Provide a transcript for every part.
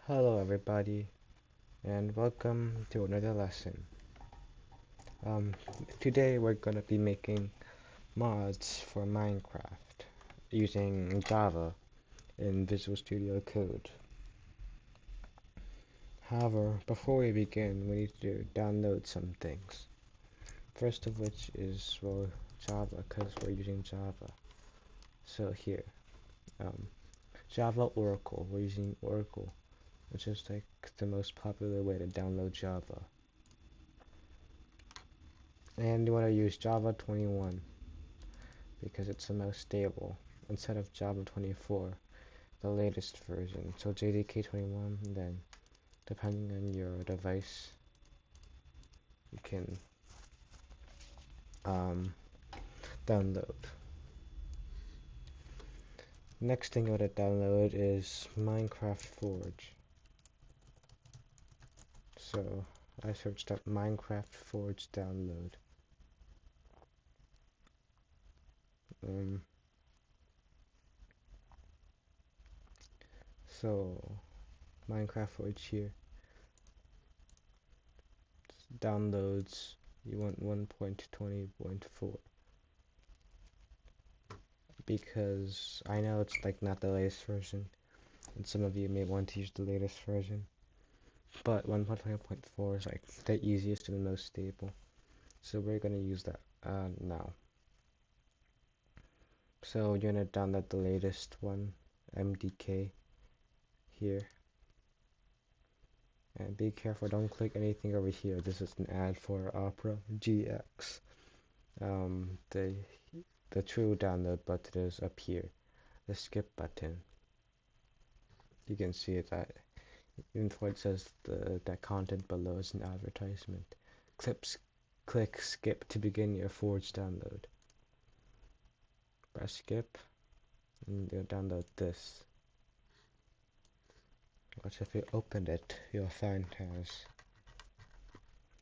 Hello everybody and welcome to another lesson. Um, Today we're gonna be making mods for Minecraft using Java in Visual Studio Code. However, before we begin, we need to download some things. First of which is, well, Java, because we're using Java. So here, um, Java Oracle, we're using Oracle, which is like the most popular way to download Java. And you want to use Java 21 because it's the most stable instead of Java 24, the latest version. So JDK 21, then depending on your device, you can um, download. Next thing I want to download is Minecraft Forge. So I searched up Minecraft Forge download. Um, so Minecraft Forge here. Downloads, you want 1.20.4 because I know it's like not the latest version and some of you may want to use the latest version, but 1.20.4 is like the easiest and the most stable, so we're gonna use that now. So you're gonna download the latest one, MDK, here, and be careful, don't click anything over here. This is an ad for Opera GX. um, the the true download button is up here, the skip button. You can see it that even though it says that content below is an advertisement. Click skip to begin your Forge download. Press skip and you'll download this. Which if you open it, you'll find has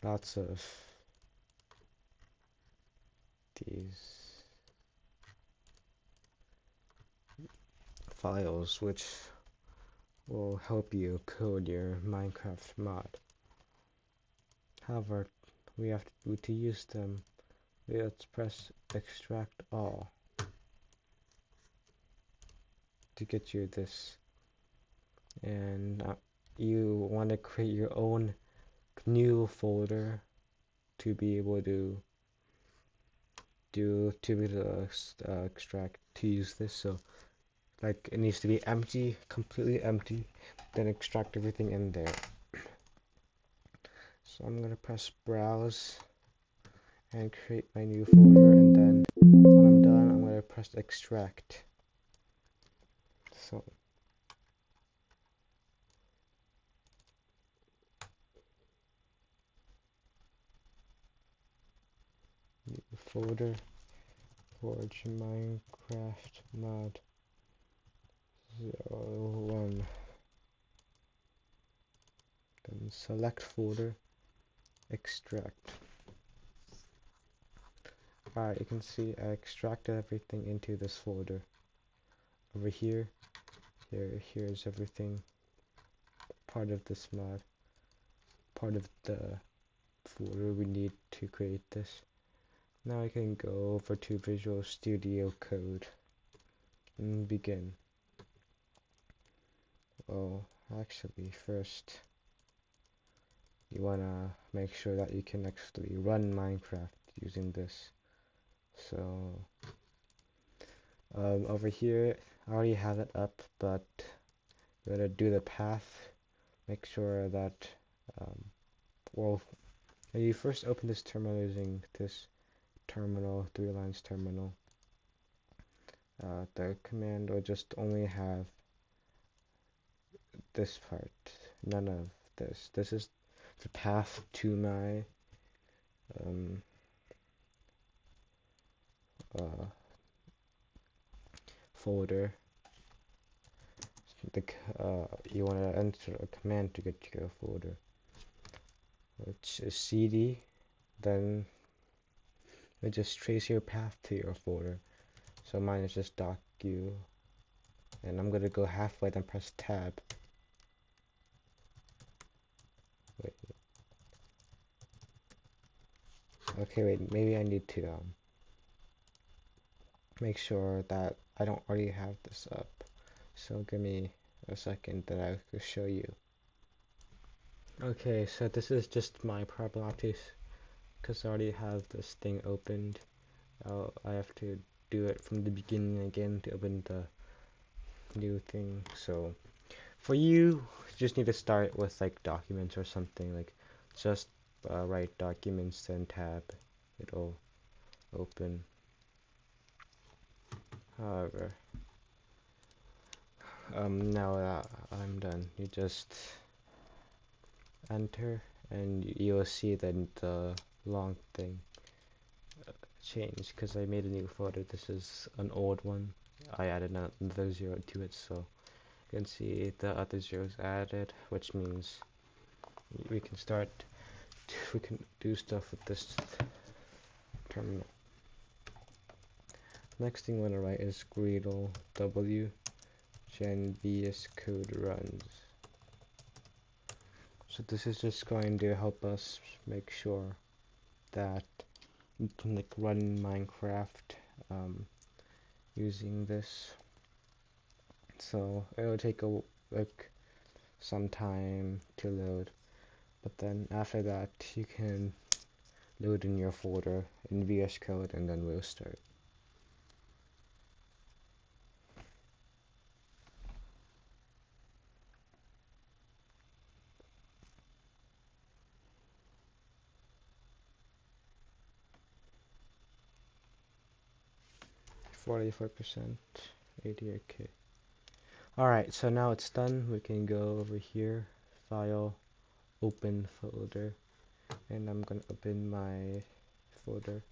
lots of these files which will help you code your Minecraft mod. However, to use them, we have to press extract all to get you this, and you want to create your own new folder to be able to extract to use this. So like it needs to be empty, completely empty, then extract everything in there. So I'm gonna press browse and create my new folder, and then when I'm done I'm gonna press extract. So new folder, Forge Minecraft mod 01, then select folder, extract. Alright, you can see I extracted everything into this folder. Over here, here's everything part of this mod, part of the folder we need to create this. Now I can go over to Visual Studio Code and begin. Well, actually first you wanna make sure that you can actually run Minecraft using this. So over here I already have it up, but you're gonna do the path. Make sure that well, when you first open this terminal using this terminal, 3 lines terminal, the command will just only have this part, none of this. This is the path to my uh, folder. You want to enter a command to get to your folder, which is cd, then you just trace your path to your folder. So mine is just docu, and I'm gonna go halfway, then press tab. Okay, wait, maybe I need to make sure that I don't already have this up. So give me a second that I will show you. Okay, so this is just my properties because I already have this thing opened. I have to do it from the beginning again to open the new thing. So for you, you just need to start with like documents or something. Like just write documents, then tab. It'll open. However, now that I'm done, you just enter, and you'll see that the long thing changed because I made a new folder. This is an old one. I added another 0 to it, so you can see the other zeros added, which means we can start. We can do stuff with this terminal. Next thing we want to write is Gradle W gen VS Code runs. So this is just going to help us make sure that we can like run Minecraft using this. So it'll take like some time to load, but then after that you can load in your folder in VS Code and then we'll start. 44%, 88k. Alright, so now it's done. We can go over here, File, Open Folder, and I'm gonna open my folder.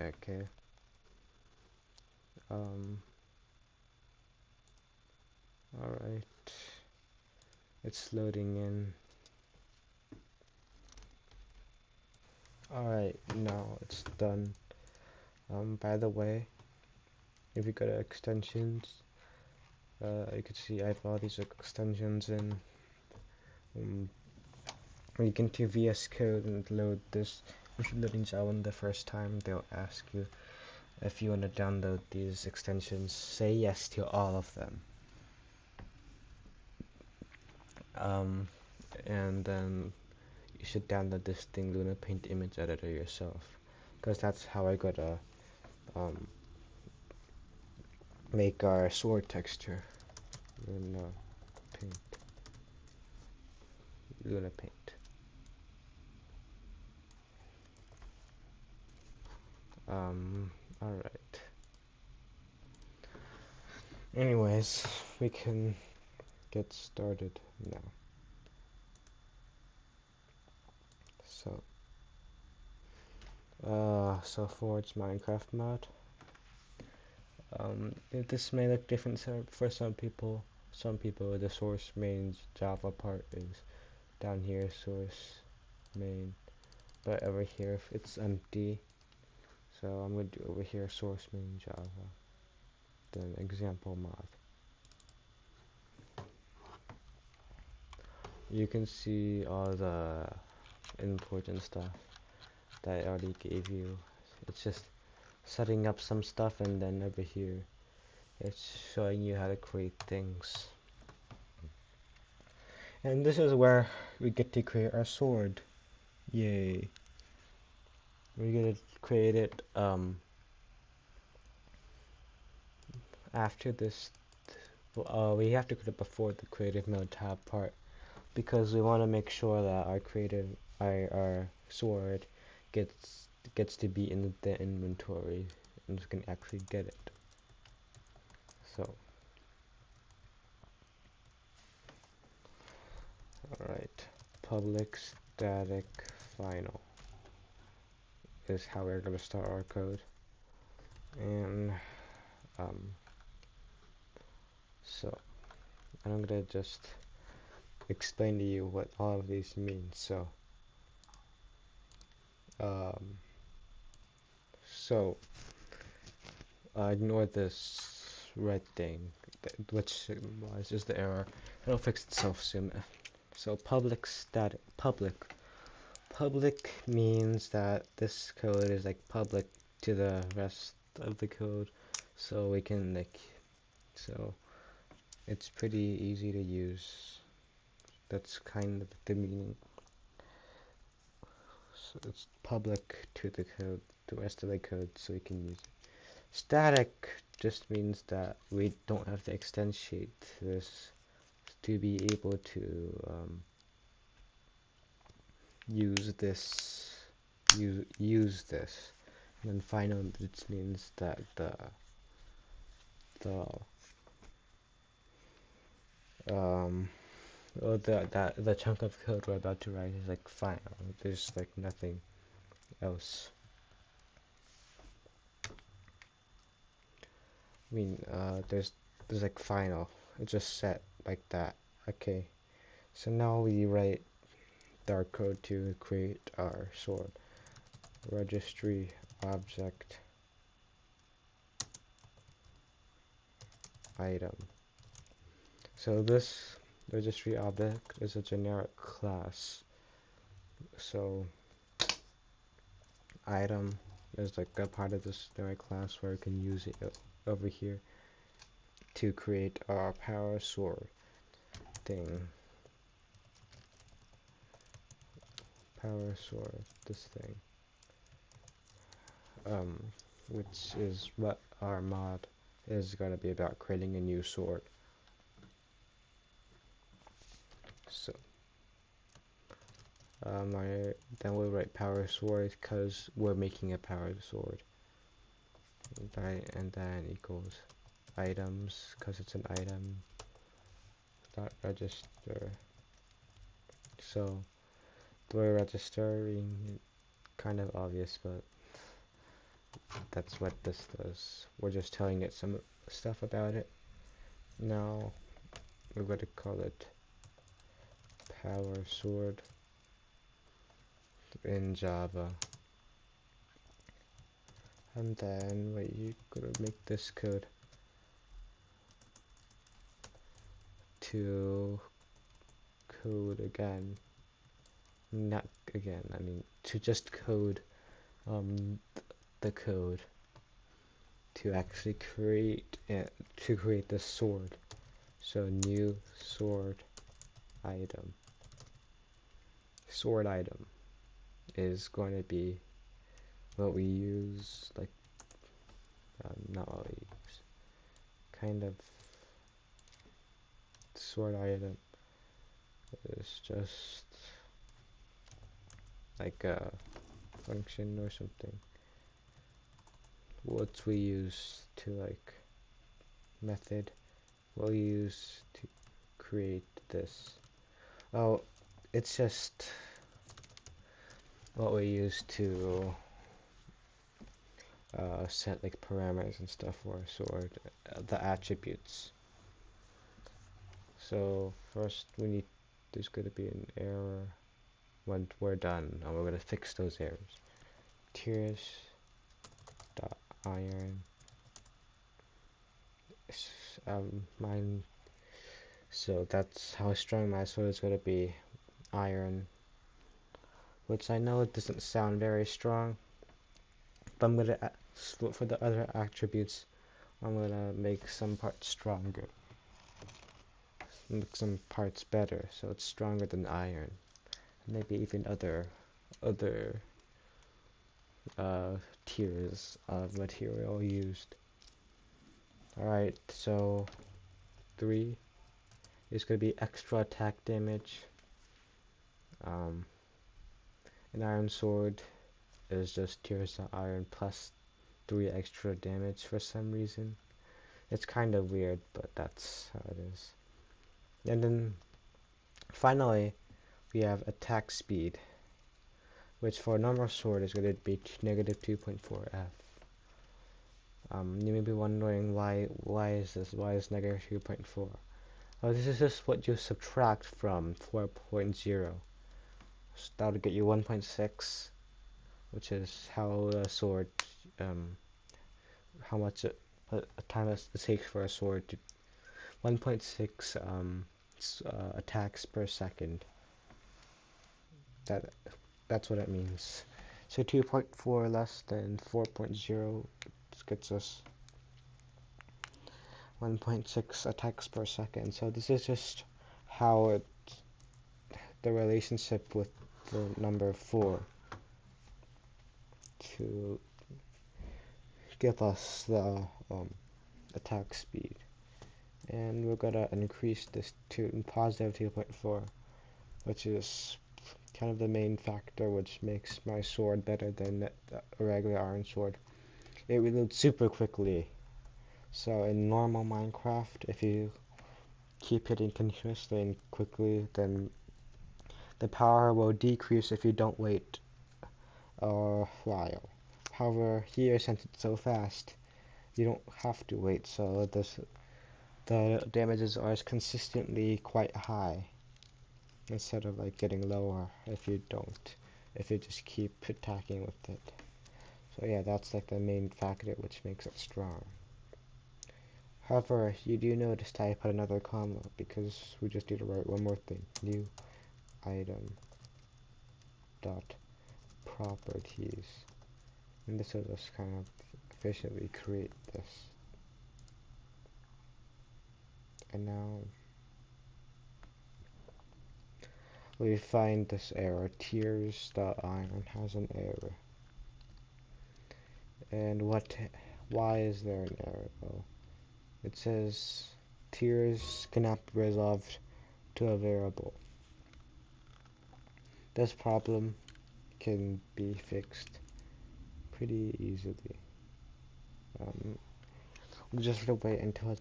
Okay. Alright. It's loading in. Alright, now it's done. By the way, if you go to extensions, you can see I have all these extensions in. You can do VS Code and load this. If you're loading Java the first time, they'll ask you if you want to download these extensions. Say yes to all of them. And then you should download this thing, Luna Paint Image Editor, yourself, because that's how I gotta make our sword texture. Luna Paint. Luna Paint. Alright. Anyways, we can get started now. So Forge Minecraft mod. This may look different for some people. Some people, the source main Java part is down here, source main, but over here it's empty. So I'm going to do over here source main Java, then example mod. You can see all the important stuff that I already gave you. It's just setting up some stuff, and then over here it's showing you how to create things. And this is where we get to create our sword. Yay. We're gonna create it after this. We have to create it before the creative mode tab part, because we want to make sure that our sword gets to be in the inventory and we can actually get it. So alright, public static final is how we're going to start our code. And so I'm going to just explain to you what all of these mean. So ignore this red thing, which was just the error. It'll fix itself soon. So public public means that this code is like public to the rest of the code, so we can so it's pretty easy to use. That's kind of the meaning. So it's public to the code, the rest of the code, so we can use it. Static just means that we don't have to extensiate this to be able to use this. And then final just means that the um the chunk of code we're about to write is like final. There's like nothing else. I mean, there's like final. It's just set like that. Okay. So now we write our code to create our sword. Registry object item. So this registry object is a generic class. So item is like a part of this generic class where we can use it over here to create our power sword thing. Power sword, this thing. Which is what our mod is going to be about, creating a new sword. So then we'll write power sword because we're making a power sword. And then equals items because it's an item. Dot register. So the way registering, kind of obvious, but that's what this does. We're just telling it some stuff about it. Now we're going to call it power sword in Java. And then you're gonna make this code to code again. Not again, I mean to just code the code to actually create it, to create the sword. So new sword item. Sword item is going to be what we use, like not what we use. Kind of sword item is just like a function or something. What we use to like method we'll use to create this. Oh, it's just what we use to set like parameters and stuff for a sword, the attributes. So first there's going to be an error when we're done, and we're going to fix those errors. Tiers dot iron mine. So that's how strong my sword is going to be, iron, which I know it doesn't sound very strong, but I'm going to for the other attributes I'm going to make some parts stronger, make some parts better so it's stronger than iron, maybe even other tiers of material used. Alright, so 3 is going to be extra attack damage. An iron sword is just tiers of iron plus 3 extra damage for some reason. It's kind of weird, but that's how it is. And then finally we have attack speed, which for a normal sword is going to be negative 2.4 F. You may be wondering why is this? Why is negative 2.4? Oh, this is just what you subtract from 4.0. So that would get you 1.6, which is how a sword, how much a time it takes for a sword to 1.6 attacks per second. That That's what it means. So 2.4 less than 4.0 gets us 1.6 attacks per second. So this is just how the relationship with the number 4 to give us the attack speed. And we're gonna increase this to positive 2.4, which is kind of the main factor which makes my sword better than a regular iron sword. It reloads super quickly. So in normal Minecraft, if you keep hitting continuously and quickly, then the power will decrease if you don't wait a while. However, here, since it's so fast, you don't have to wait, so the damages are consistently quite high, instead of like getting lower if you just keep attacking with it. So yeah, that's like the main factor which makes it strong. However, you do notice that I put another comma because we just need to write one more thing. New item dot properties. And this will just kind of efficiently create this. And now we find this error. Tears.iron has an error. And why is there an error? Well, it says tears cannot be resolved to a variable. This problem can be fixed pretty easily. We'll just have to wait until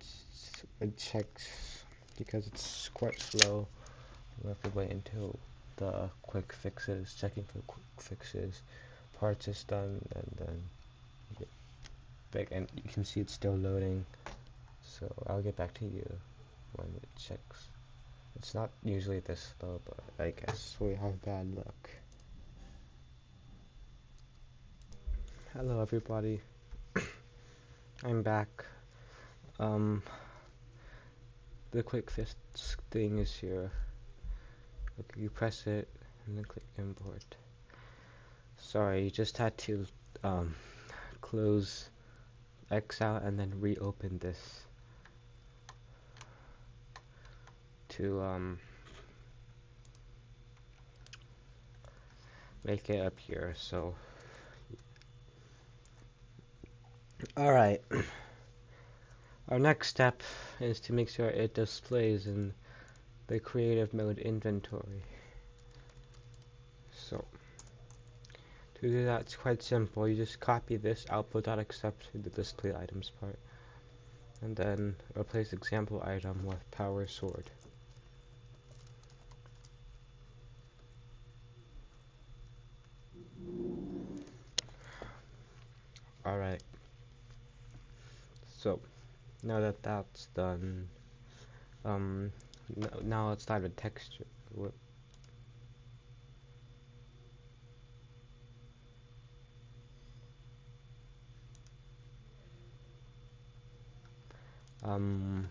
it checks because it's quite slow. We'll have to wait until the quick fixes, checking for quick fixes, parts is done, and then get back, and you can see it's still loading. So I'll get back to you when it checks. It's not usually this slow, but I guess we have bad luck. Hello everybody, I'm back. The quick fix thing is here. Okay, you press it and then click import. Sorry, you just had to close X out and then reopen this to make it appear. So alright, our next step is to make sure it displays in the creative mode inventory. So to do that, it's quite simple. You just copy this output.accept to the display items part, and then replace example item with power sword. Alright, so now that that's done, now let's start with texture. Um,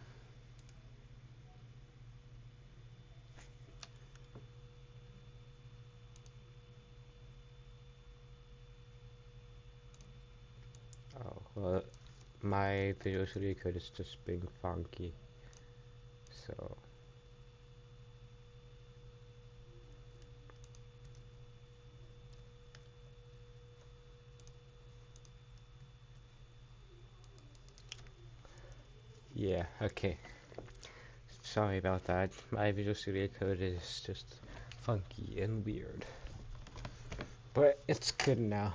oh, well, my Visual Studio Code is just being funky, so yeah, okay. Sorry about that. My Visual Studio Code is just funky and weird, but it's good now.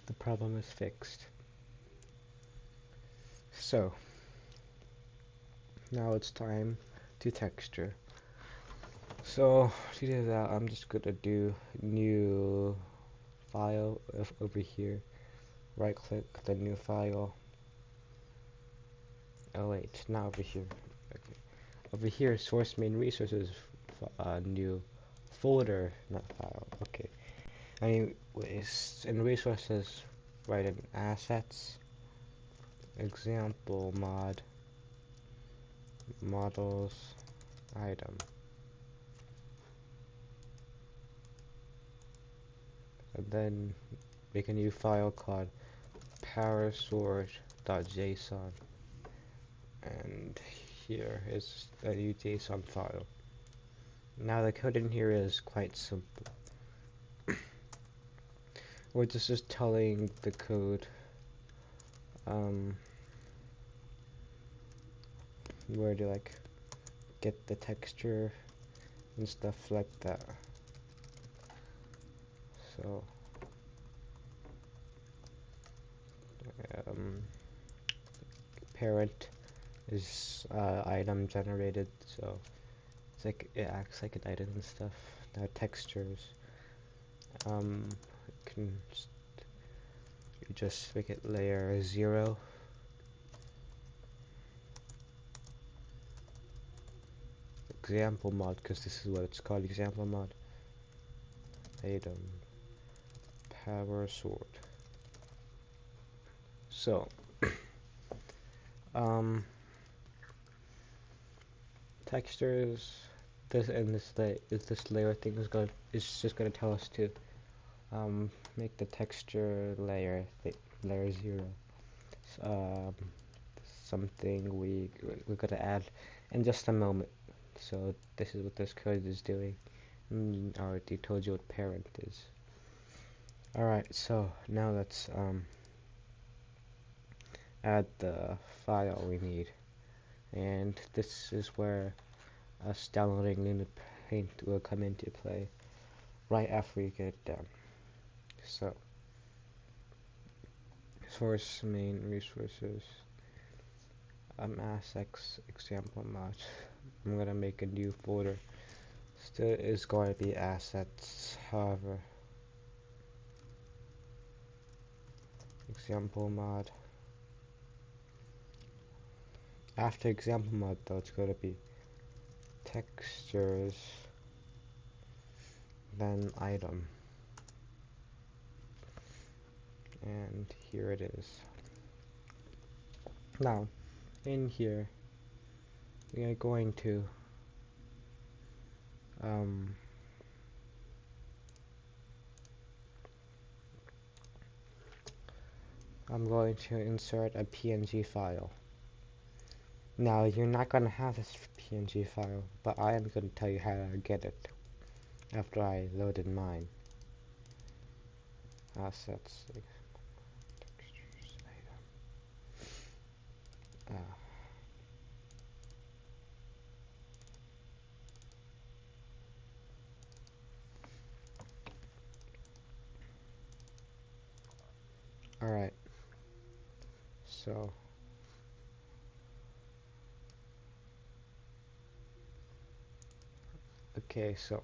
The problem is fixed. So now it's time to texture. So to do that, I'm just gonna do new file over here. Right click the new file. Oh wait, not over here. Okay. Over here, source main resources, new folder, not file. Okay. Anyways, in resources, write in assets, example mod, models, item. and then make a new file called powersword.json, and here is a new JSON file. Now the code in here is quite simple. We're just telling the code where to like get the texture and stuff like that. So parent is item generated, so it's like it acts like an item and stuff. Now textures, you can just make it layer 0. Example mod, because this is what it's called, example mod. Item power sword. So textures, this and this layer thing is just gonna tell us to make the texture layer layer 0. Something we're gonna add in just a moment. So this is what this code is doing. I already told you what parent is. Alright, so now let's add the file we need, and this is where us downloading Luna Paint will come into play right after you get it done. So source main resources, AssX example mod. I'm gonna make a new folder. Still is going to be assets, however, example mod. After example mod though, it's going to be textures, then item, and here it is. Now in here we are going to I'm going to insert a PNG file. Now you're not going to have this PNG file, but I am going to tell you how to get it after I loaded mine. Assets, textures, item. Alright, so okay, so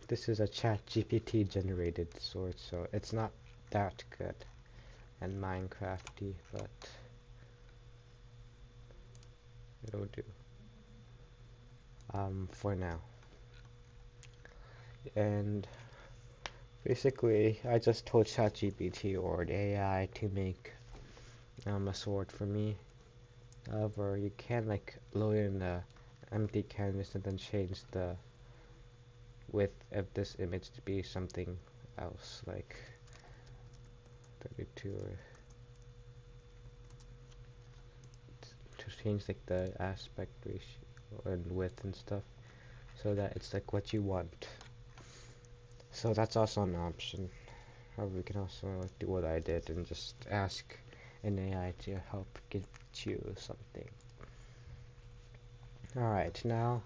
this is a ChatGPT generated sword, so it's not that good and Minecrafty, but it'll do for now. And basically I just told ChatGPT or the AI to make a sword for me. However, you can like load in the empty canvas and then change the width of this image to be something else, like 32, or to change like the aspect ratio and width and stuff, so that it's like what you want. So that's also an option. However, you can also do what I did and just ask an AI to help get you something. Alright, now,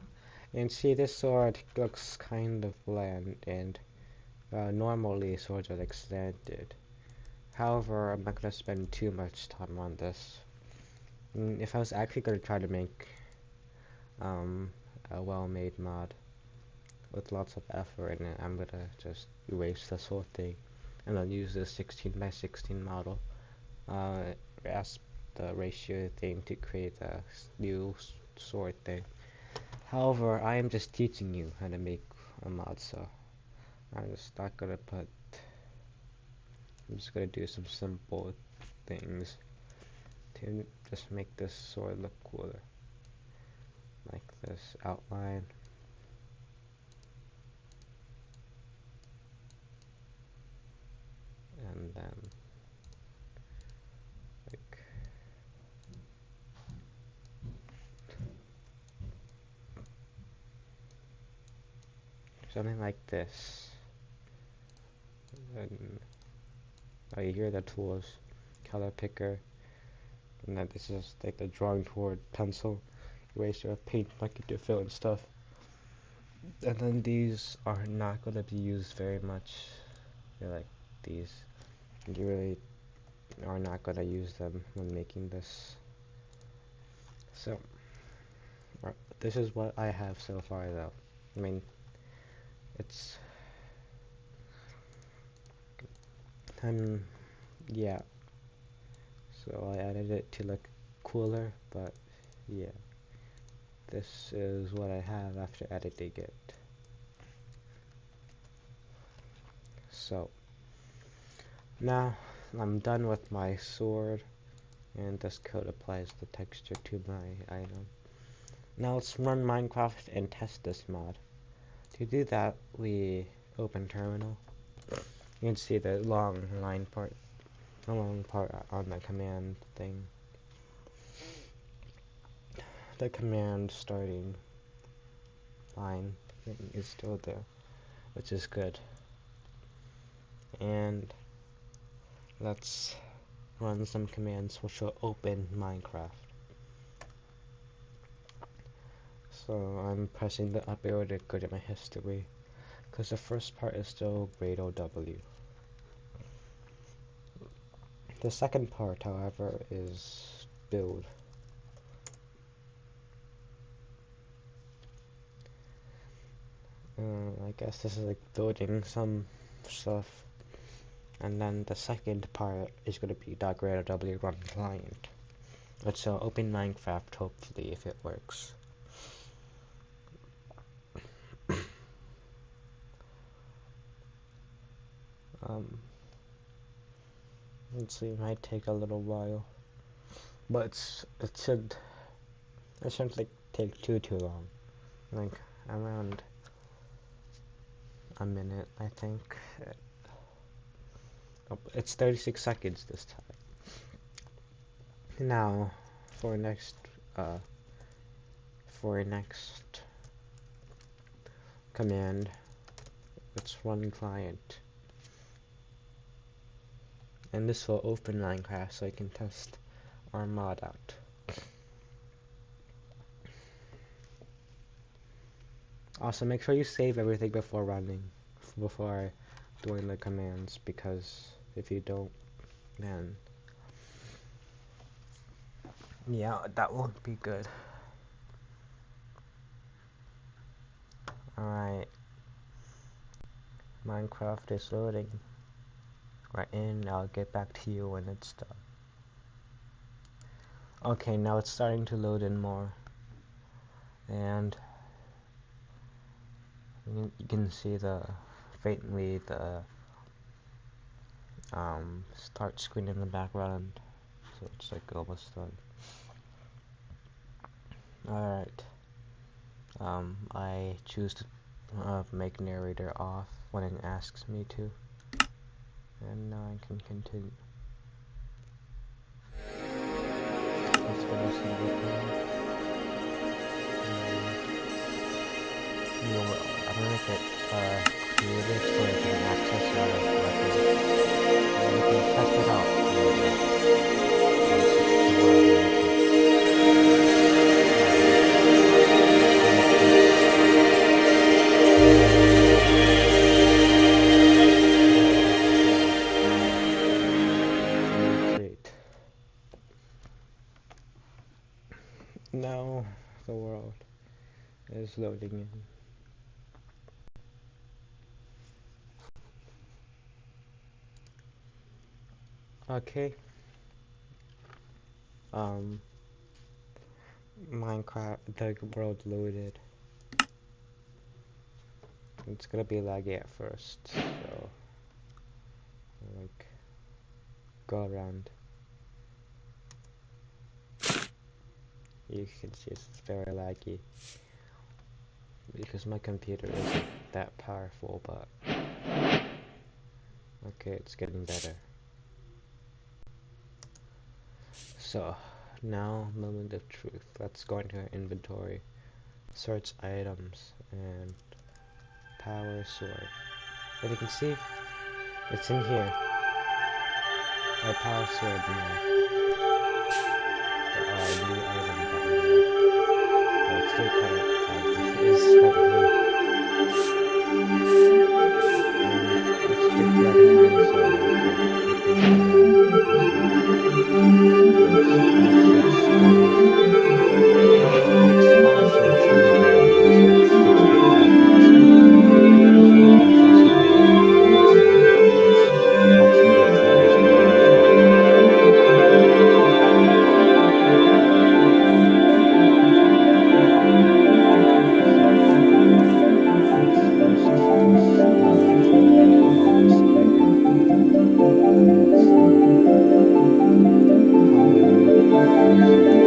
and see, this sword looks kind of bland, and normally swords are extended. However, I'm not going to spend too much time on this. If I was actually going to try to make a well-made mod with lots of effort in it, I'm going to just erase this whole thing and then use this 16 by 16 model as the ratio thing to create a new sword thing. However, I am just teaching you how to make a mod, so I'm just not gonna put. I'm just gonna do some simple things to just make this sword look cooler, like this outline. and then like something like this. And you hear the tools, color picker, and then this is like the drawing board, pencil, eraser, paint bucket to fill in stuff. And then these are not going to be used very much. They're like these. You really are not going to use them when making this. So, this is what I have so far though. I mean, it's, yeah. So I added it to look cooler, but yeah. This is what I have after editing it. So, now I'm done with my sword, and this code applies the texture to my item. Now let's run Minecraft and test this mod. To do that, we open terminal. You can see the long line part, the long part on the command thing. The command starting line thing is still there, which is good. And let's run some commands which will open Minecraft. So I'm pressing the up arrow to go to my history, because the first part is still Grade OW. The second part, however, is build. I guess this is like building some stuff. And then the second part is going to be .gradOW run client, which will open Minecraft hopefully if it works. Let's see, it might take a little while, but it shouldn't like take too long, like around a minute, I think. Oh, it's 36 seconds this time. Now, for next command, let's run client. And this will open Minecraft so I can test our mod out. Also, make sure you save everything before doing the commands, because if you don't, then yeah, that won't be good. Alright, Minecraft is loading right in. I'll get back to you when it's done. Okay, now it's starting to load in more, and you can see faintly the start screen in the background, so it's like almost done. Alright, I choose to make narrator off when it asks me to, and now I can continue. Let's finish everything. I'm gonna make it creative so I can access our records. And we can test it out Great. Now the world is loading in. Okay. Minecraft, the world loaded. It's gonna be laggy at first, so like go around. You can see it's very laggy because my computer isn't that powerful, but okay, it's getting better. So, now, moment of truth. Let's go into our inventory, search items, and power sword. And you can see, it's in here. Our power sword now. The new item that we need. Let's do it. It is right here. Let's get Dragon Dinosaur its awesome tree abilities with 6.5 Tree Buff also provides abilities that helps you with Flyer's let's first just look at this item. Let's see. How